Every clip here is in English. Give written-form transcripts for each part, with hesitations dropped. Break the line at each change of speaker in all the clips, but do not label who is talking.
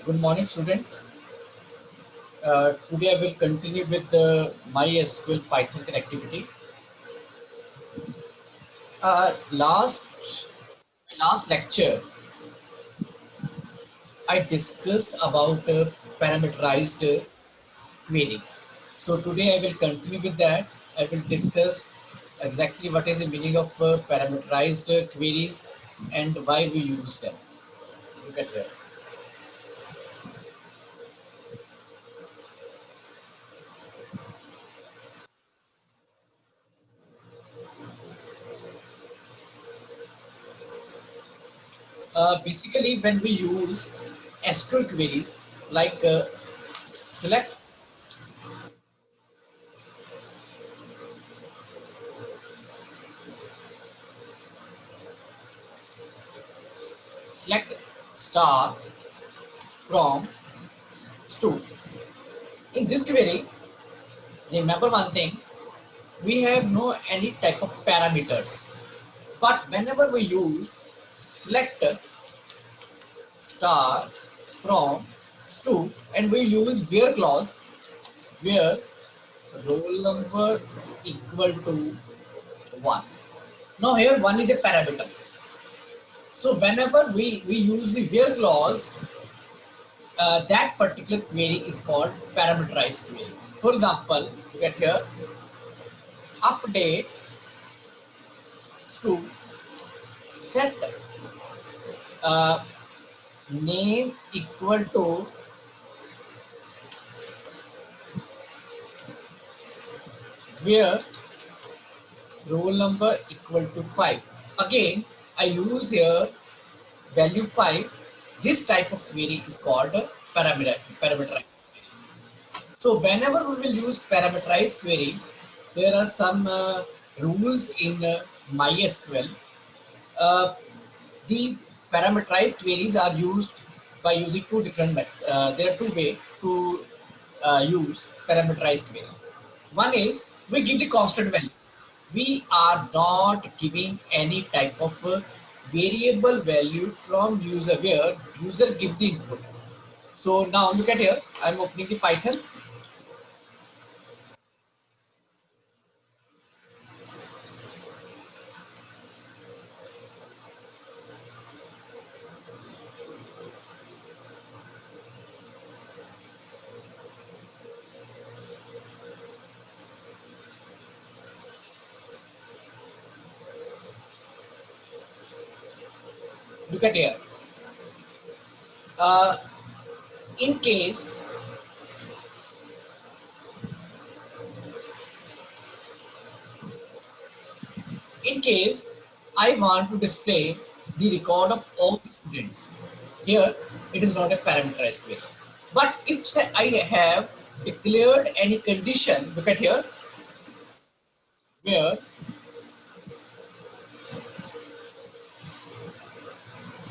Good morning, students. Today I will continue with the MySQL Python connectivity. Last lecture, I discussed about parameterized query. So today I will continue with that. I will discuss exactly what is the meaning of parameterized queries and why we use them. Look at here. Basically, when we use SQL queries like select select star from stu. In this query, remember one thing, we have no any type of parameters. But whenever we use select star from stu and we use where clause, where roll number equal to 1. Now here 1 is a parameter. So whenever we use the where clause, that particular query is called parameterized query. For example, look at here, update to set uh, name equal to where roll number equal to 5. Again, I use here value 5. This type of query is called parameterized. So whenever we will use parameterized query, there are some rules in MySQL. Uh, the parameterized queries are used by using two different methods. There are two ways to use parameterized query. One is we give the constant value. We are not giving any type of variable value from user where user give the input. So now look at here. I'm opening the Python. Look at here. Uh, in case In case I want to display the record of all the students, here it is not a parameterized query. But if say I have declared any condition, look at here, where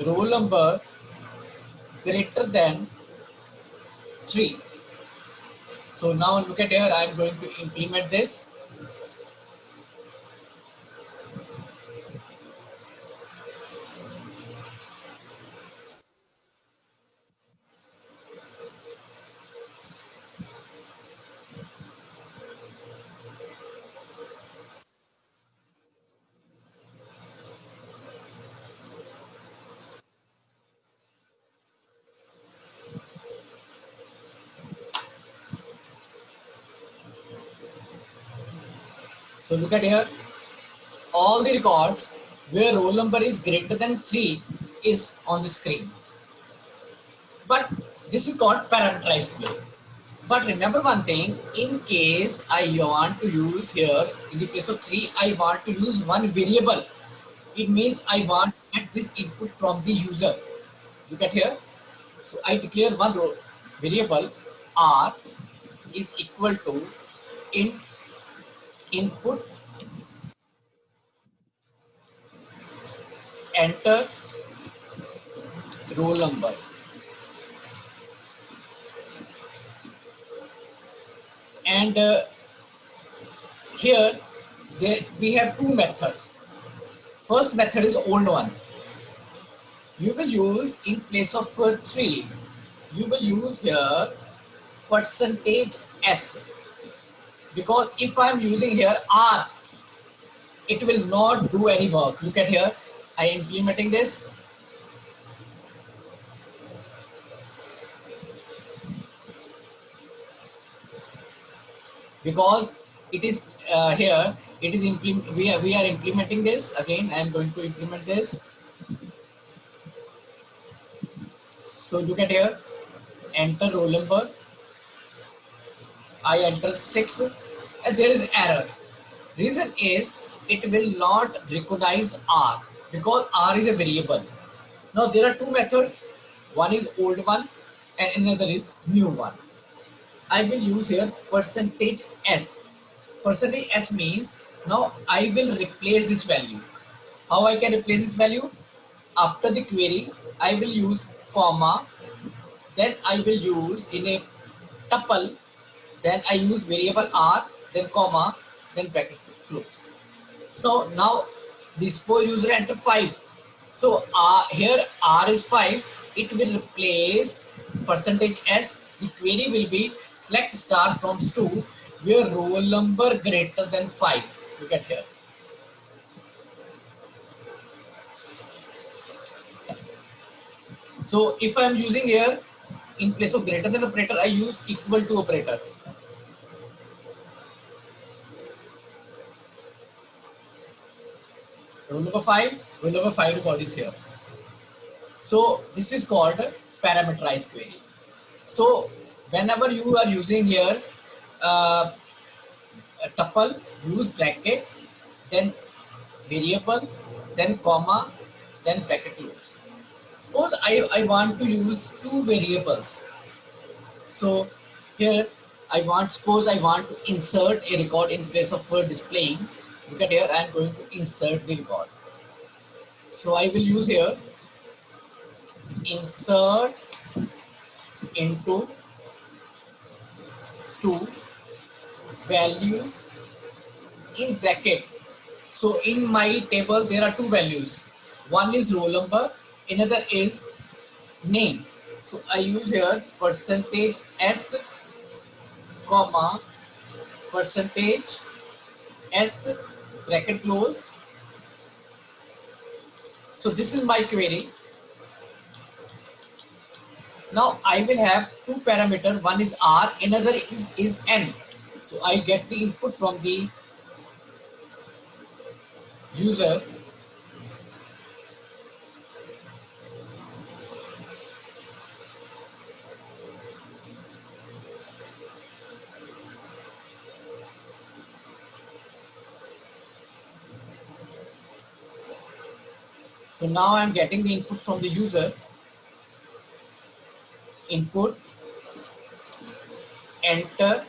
roll number greater than 3. So now look at here, I am going to implement this. So look at here, all the records where roll number is greater than 3 is on the screen. But this is called parameterized query. But remember one thing, in case I want to use here, in the place of 3, I want to use one variable. It means I want to get this input from the user. Look at here. So I declare one variable R is equal to in input enter roll number. And here we have two methods. First method is old one. You will use in place of 3, you will use here percentage S, because if I am using here R, it will not do any work. Look at here, I am implementing this. Because it is here, it is we are implementing this. Again, I am going to implement this. So look at here, enter roll number. I enter 6 and there is error. Reason is it will not recognize R because R is a variable. Now there are two methods. One is old one and another is new one. I will use here percentage S. Percentage S means now I will replace this value. How I can replace this value? After the query, I will use comma, then I will use in a tuple, then I use variable R, then comma, then brackets close. So now the suppose user enter 5. So here R is 5, it will replace percentage S. The query will be select star from stu where roll number greater than 5. Look at here. So if I am using here in place of greater than operator, I use equal to operator. Roll number 5 record is here. So this is called parameterized query. So whenever you are using here uh, a tuple, use bracket, then variable, then comma, then bracket close. Suppose I want to use two variables. So here suppose I want to insert a record in place of displaying. Look at here, I am going to insert the record. So I will use here insert into stu values in bracket. So in my table there are two values. One is roll number, another is name. So I use here percentage S comma percentage S bracket close. So this is my query. Now I will have two parameter. One is R, another is N. So I get the input from the user. So now I'm getting the input from the user. Input, enter,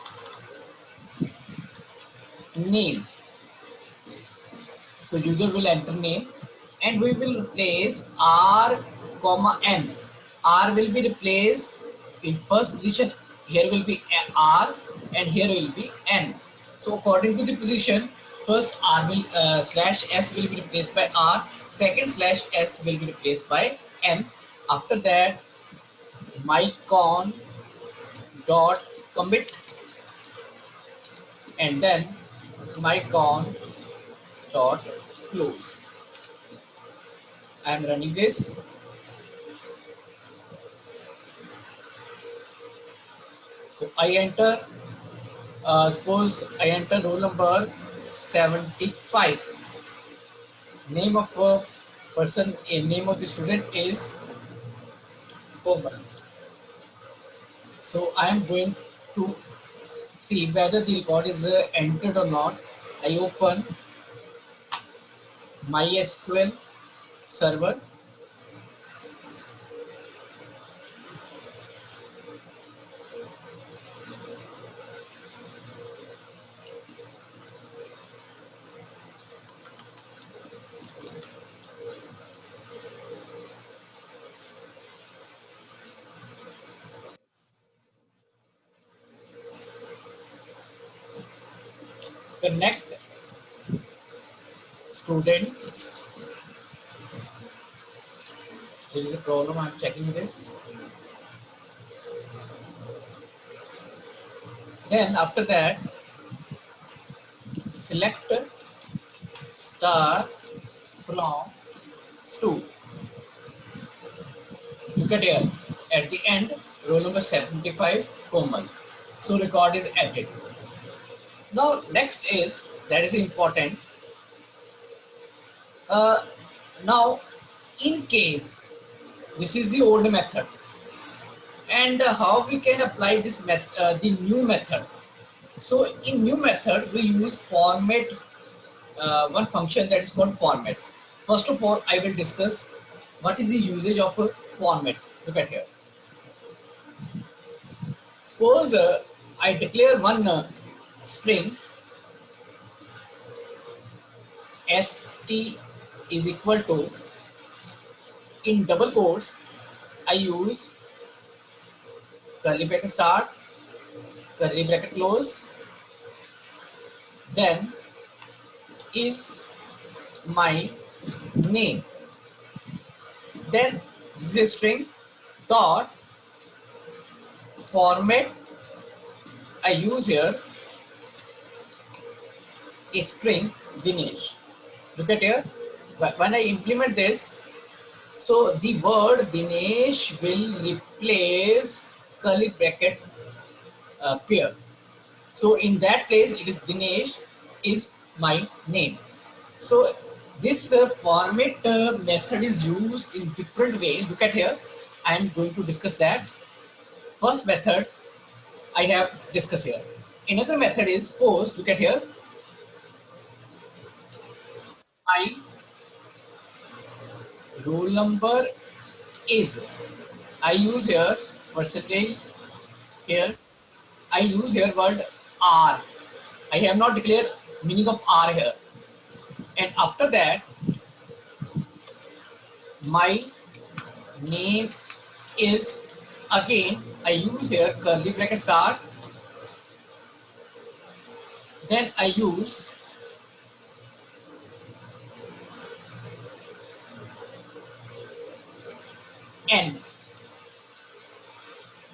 name. So user will enter name and we will replace R comma N. R will be replaced in first position. Here will be R and here will be N. So according to the position, first R will slash S will be replaced by R. Second slash S will be replaced by N. After that, mycon dot commit and then mycon dot close. I am running this. So I enter, suppose I enter roll number 75. Name of a person, name of the student is Omar. So I am going to see whether the record is entered or not. I open MySQL server. Connect students. There is a problem, I'm checking this. Then after that, select star from stu. Look at here. At the end, roll number 75, Komal. So record is added. Now next is, that is important. Uh, Now in case, this is the old method. And how we can apply this the new method. So in new method, we use format, one function that is called format. First of all, I will discuss what is the usage of a format. Look at here. Suppose I declare one string st is equal to, in double quotes, I use curly bracket start, curly bracket close, then is my name. Then this is string dot format. I use here a string Dinesh. Look at here. When I implement this, so the word Dinesh will replace curly bracket pair. So in that place, it is Dinesh is my name. So this format method is used in different way. Look at here. I am going to discuss that. First method I have discussed here. Another method is, suppose, look at here. My roll number is, I use here percentage here. I use here word R. I have not declared meaning of R here. And after that, my name is, again I use here curly bracket start. Then I use N.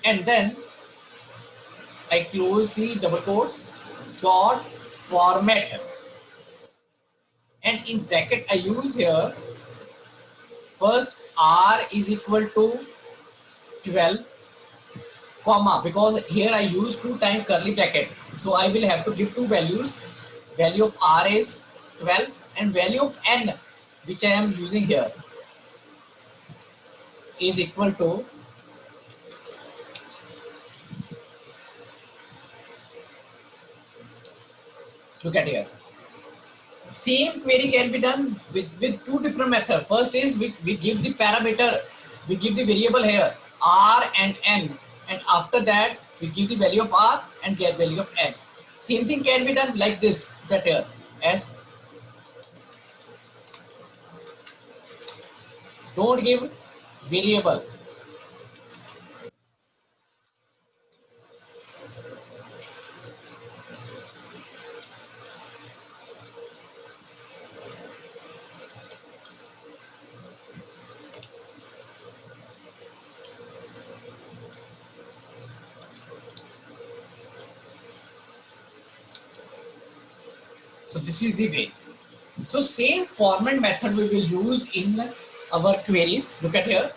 And then I close the double quotes, dot format. And in bracket I use here first R is equal to 12, comma, because here I use 2 times curly bracket. So I will have to give two values. Value of R is 12 and value of N, which I am using here, is equal to, look at here. Same query can be done with two different methods. First is we give the parameter, we give the variable here R and N, and after that we give the value of R and get value of N. Same thing can be done like this. Look at here, as don't give variable. So this is the way. So same format method we will use in our queries. Look at here.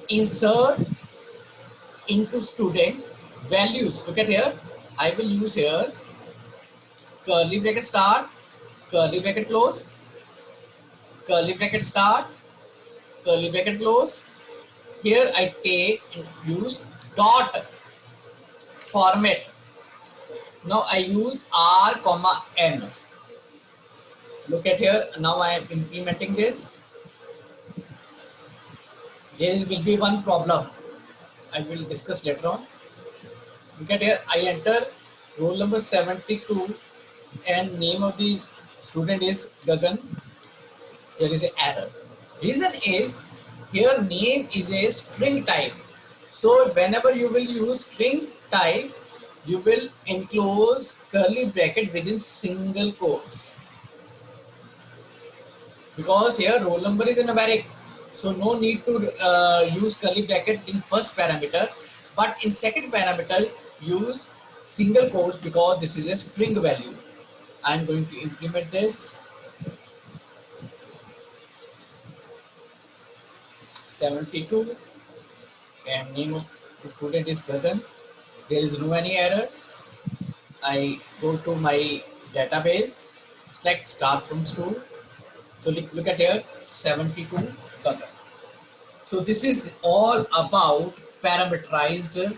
Insert into student values. Look at here. I will use here curly bracket start, curly bracket close, curly bracket start, curly bracket close. Here I take and use dot format. Now I use R comma N. Look at here. Now I am implementing this. There will be one problem I will discuss later on. Look at here. I enter roll number 72 and name of the student is Gagan. There is an error. Reason is here name is a string type. So whenever you will use string type, you will enclose curly bracket within single quotes. Because here roll number is a numeric, so no need to use curly bracket in first parameter. But in second parameter, use single quotes because this is a string value. I'm going to implement this 72 and name of the student is Gagan. There is no any error. I go to my database, select start from school. So look at here 72 Gagan. So this is all about parameterized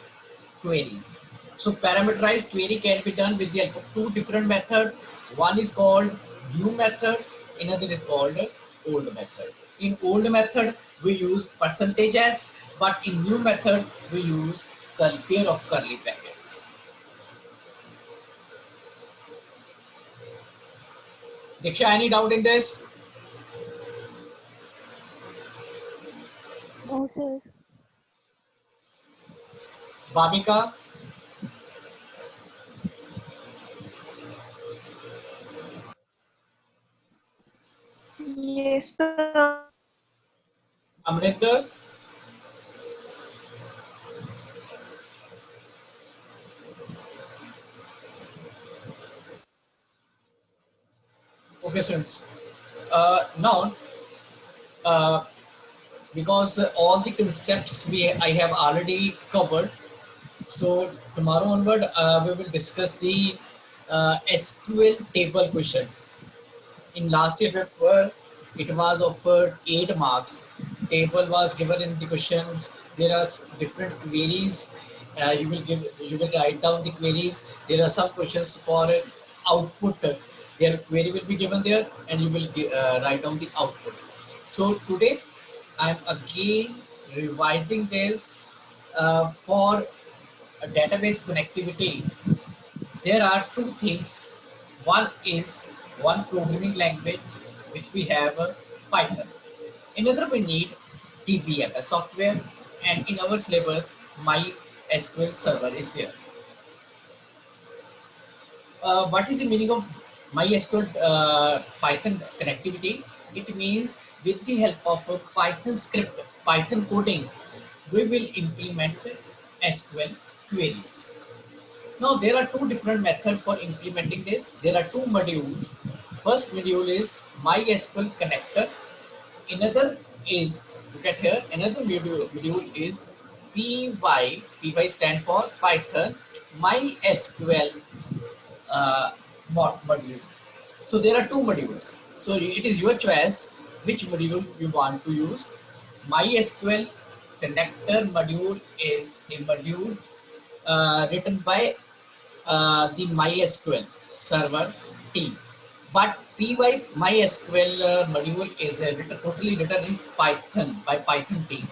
queries. So parameterized query can be done with the help of two different methods. One is called new method, another is called old method. In old method, we use percentage s, but in new method, we use pair of curly brackets. Diksha, any doubt in this?
No, sir.
Bhavika?
Yes, sir.
Amrinder? Okay, students. Now, uh, because all the concepts I have already covered. So tomorrow onward, we will discuss the SQL table questions. In last year paper, it was offered 8 marks. Table was given in the questions. There are different queries. You will write down the queries. There are some questions for output. Their query will be given there, and you will write down the output. So today, I'm again revising this for database connectivity. There are two things. One is one programming language which we have Python. Another we need DBMS software, and in our syllabus MySQL server is there. What is the meaning of MySQL Python connectivity? It means with the help of a Python script, Python coding, we will implement SQL queries. Now there are two different methods for implementing this. There are two modules. First module is MySQL connector. Another is, look at here, another module is PY. PY stand for Python MySQL module. So there are two modules. So it is your choice which module you want to use. MySQL connector module is a module written by the MySQL server team. But PY MySQL module is totally written in Python by Python team.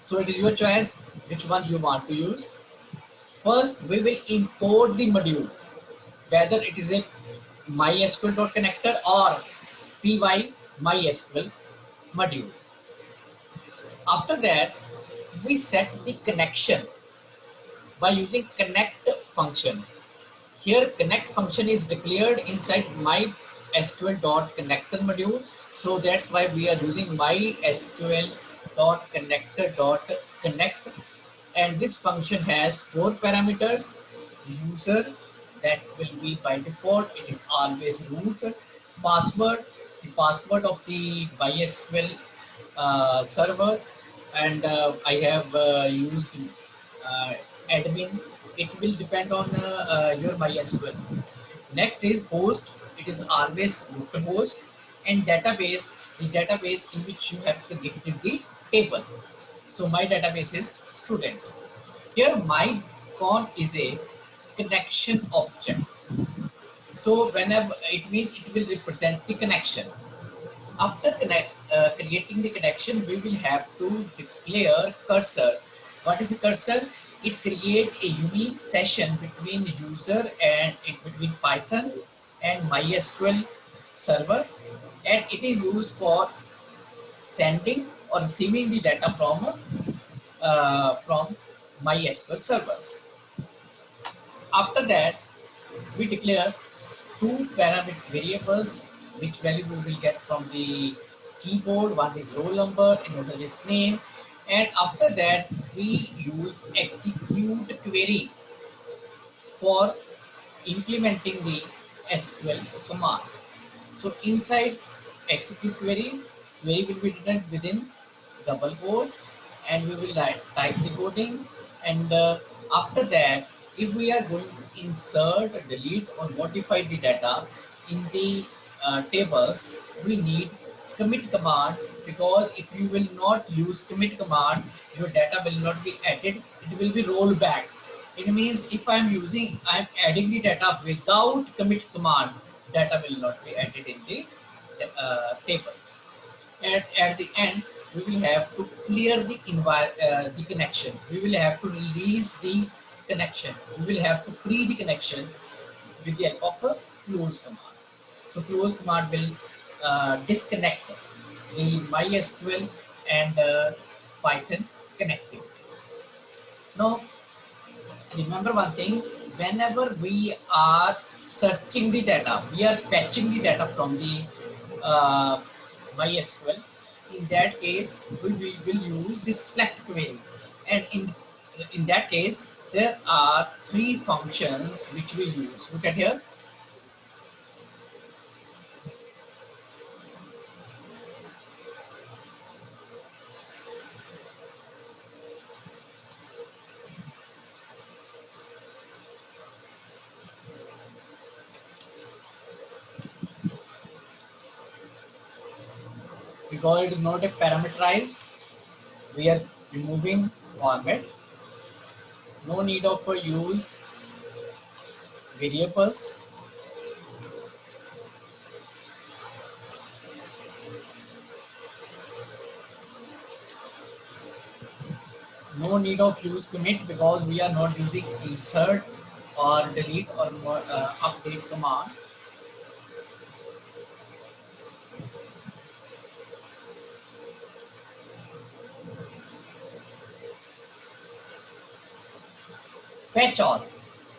So it is your choice which one you want to use. First, we will import the module, whether it is a MySQL.connector or PY MySQL module. After that, we set the connection by using connect function. Here connect function is declared inside MySQL.connector module. So that's why we are using MySQL.connector.connect, and this function has 4 parameters. User, that will be by default, it is always root. Password, the password of the MySQL server, and I have used uh, admin. It will depend on your MySQL. Next is host. It is always localhost, and database, the database in which you have created the table. So my database is student. Here my con is a connection object. So whenever it means it will represent the connection. After creating the connection, we will have to declare cursor. What is a cursor? It creates a unique session between user and between Python and MySQL server, and it is used for sending or receiving the data from MySQL server. After that, we declare two parameter variables, which value we will get from the keyboard. One is roll number, another is name. And after that, we use execute query. for implementing the SQL command. So inside execute query, query will be written within double quotes, and we will type the coding. And after that, if we are going to insert, delete, or modify the data in the tables, we need commit command, because if you will not use commit command, your data will not be added, it will be rolled back. It means if I'm adding the data without commit command, data will not be added in the table. And at the end, we will have to clear the connection. We will have to release the connection. We will have to free the connection with the help of a close command. So close command will disconnect the MySQL and Python connectivity. Now, remember one thing, whenever we are searching the data, we are fetching the data from the uh, MySQL. In that case, we will use this select query. And in that case, there are three functions which we use. Look at here. Because it is not a parameterized, we are removing format. No need of use variables. No need of use commit, because we are not using insert or delete or update command. Fetch all.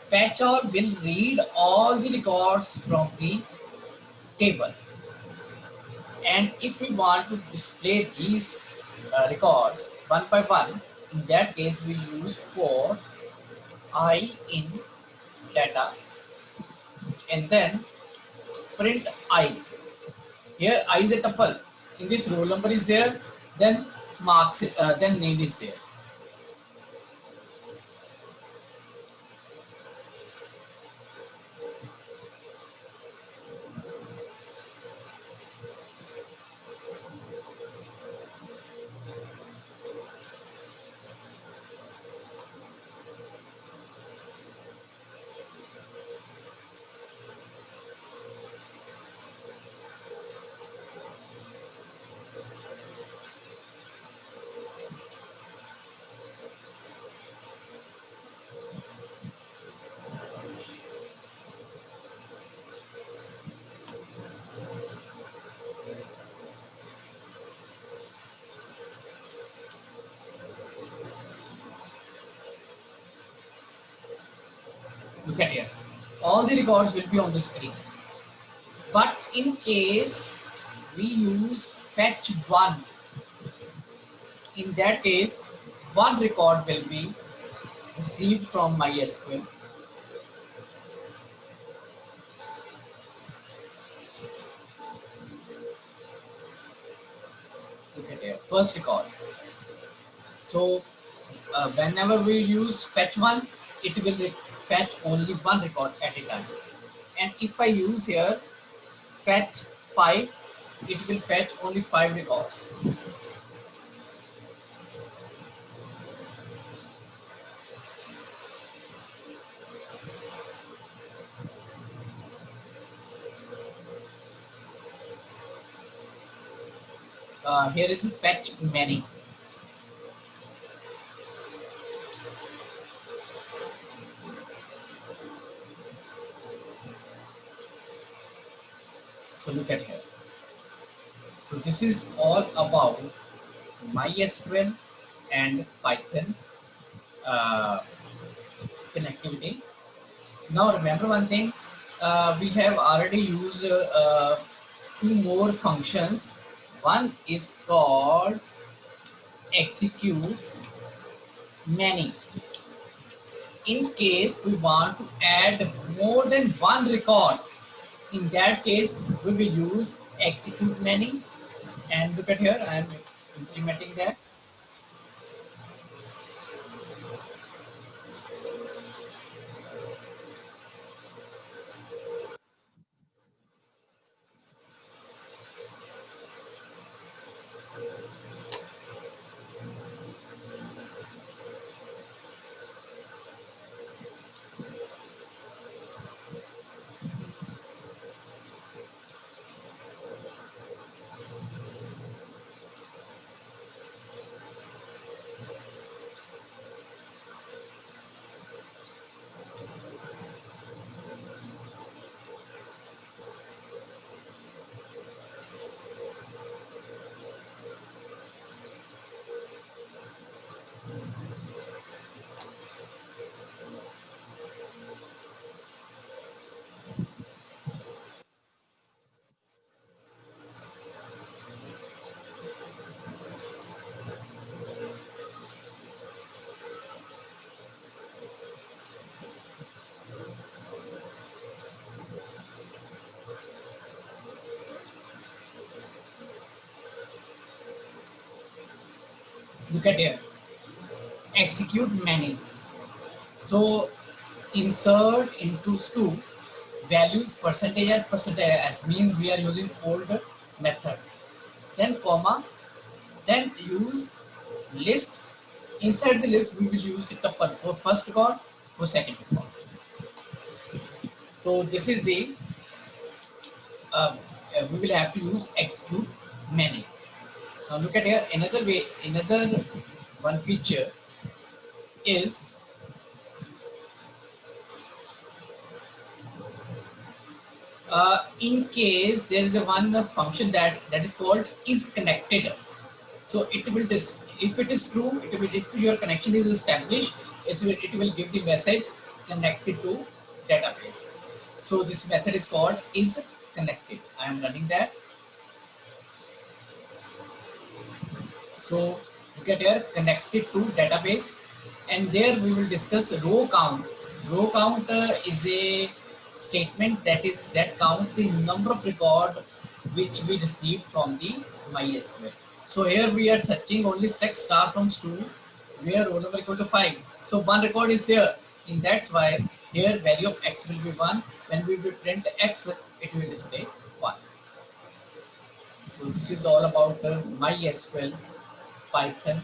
Fetch all will read all the records from the table. And if we want to display these records one by one, in that case we use for I in data, and then print I. Here I is a tuple. In this roll number is there, then marks, then name is there. Look at here. All the records will be on the screen. But in case we use fetch one, in that case, one record will be received from MySQL. Look at here, first record. So whenever we use fetch one, it will fetch only one record at a time. And if I use here fetch 5, it will fetch only 5 records. Here is a fetch many. So look at here. So this is all about MySQL and Python connectivity. Now remember one thing, we have already used two more functions. One is called execute many. in case we want to add more than one record, in that case we will use execute many. And look at here, I am implementing that. Look at here, execute many. So insert into stu values percentage as means we are using old method. Then comma, then use list. Inside the list we will use a tuple for first record, for second record. So this is the we will have to use execute many. Now look at here, another way, another one feature is in case there is a one function that is called is connected. So it will if it is true, it will, if your connection is established, it will give the message connected to database. So this method is called is connected. I am running that. So look at here, connected to database, and there we will discuss row count. Row count is a statement that count the number of record which we received from the MySQL. So here we are searching only select star from stu where roll number equal to 5. So one record is there, and that's why here value of x will be 1. When we will print x, it will display 1. So this is all about MySQL Python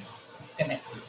connected.